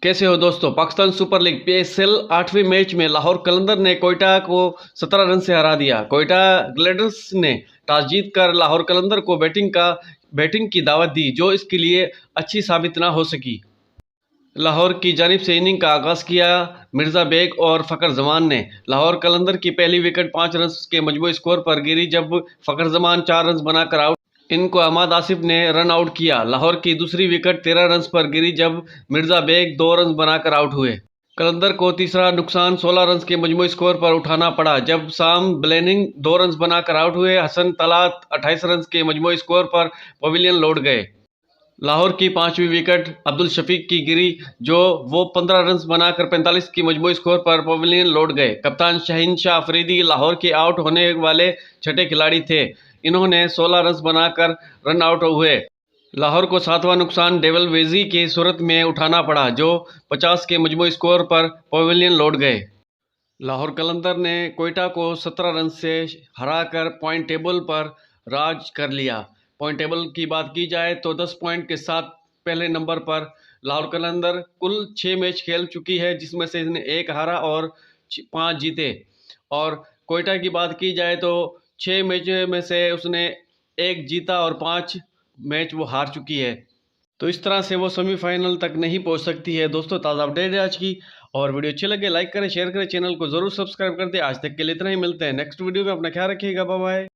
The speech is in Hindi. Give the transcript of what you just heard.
कैसे हो दोस्तों। पाकिस्तान सुपर लीग पीएसएल 8वीं मैच में लाहौर कलंदर ने कोयटा को 17 रन से हरा दिया। कोयटा ग्लैडियर्स ने टॉस जीतकर लाहौर कलंदर को बैटिंग की दावत दी, जो इसके लिए अच्छी साबित ना हो सकी। लाहौर की जानिब से इनिंग का आगाज किया मिर्जा बेग और फकर जमान ने। लाहौर कलंदर की पहली विकेट 5 रन के मजमूई स्कोर पर गिरी, जब फकर जमान 4 रन बनाकर आउट। इनको अहमद आसिफ ने रन आउट किया। लाहौर की दूसरी विकेट 13 रन पर गिरी, जब मिर्जा बेग 2 रन बनाकर आउट हुए। कलंदर को तीसरा नुकसान 16 रन के मजमूई स्कोर पर उठाना पड़ा, जब साम ब्लेनिंग 2 रन बनाकर आउट हुए। हसन तलात 28 रन के मजमूई स्कोर पर पवेलियन लौट गए। लाहौर की पांचवी विकेट अब्दुल शफीक की गिरी, जो वो 15 रन बनाकर 45 की मजमूई स्कोर पर पवेलियन लौट गए। कप्तान शाहीन शाह अफरीदी लाहौर के आउट होने वाले छठे खिलाड़ी थे। इन्होंने 16 रन बनाकर रन आउट हुए। लाहौर को सातवां नुकसान डेविल वेजी की सूरत में उठाना पड़ा, जो 50 के मजमूई स्कोर पर पवेलियन लौट गए। लाहौर कलंदर ने कोयटा को 17 रन से हराकर पॉइंट टेबल पर राज कर लिया। पॉइंट टेबल की बात की जाए तो 10 पॉइंट के साथ पहले नंबर पर लाहौर कलंदर कुल 6 मैच खेल चुकी है, जिसमें से इसने 1 हारा और 5 जीते। और कोयटा की बात की जाए तो 6 मैच में से उसने 1 जीता और 5 मैच वो हार चुकी है। तो इस तरह से वो सेमीफाइनल तक नहीं पहुंच सकती है। दोस्तों, ताज़ा अपडेट है आज की। और वीडियो अच्छी लगे लाइक करें, शेयर करें, चैनल को जरूर सब्सक्राइब कर दें। आज तक के लिए इतना ही, मिलते हैं नेक्स्ट वीडियो में। अपना ख्याल रखिएगा, बाय बाय।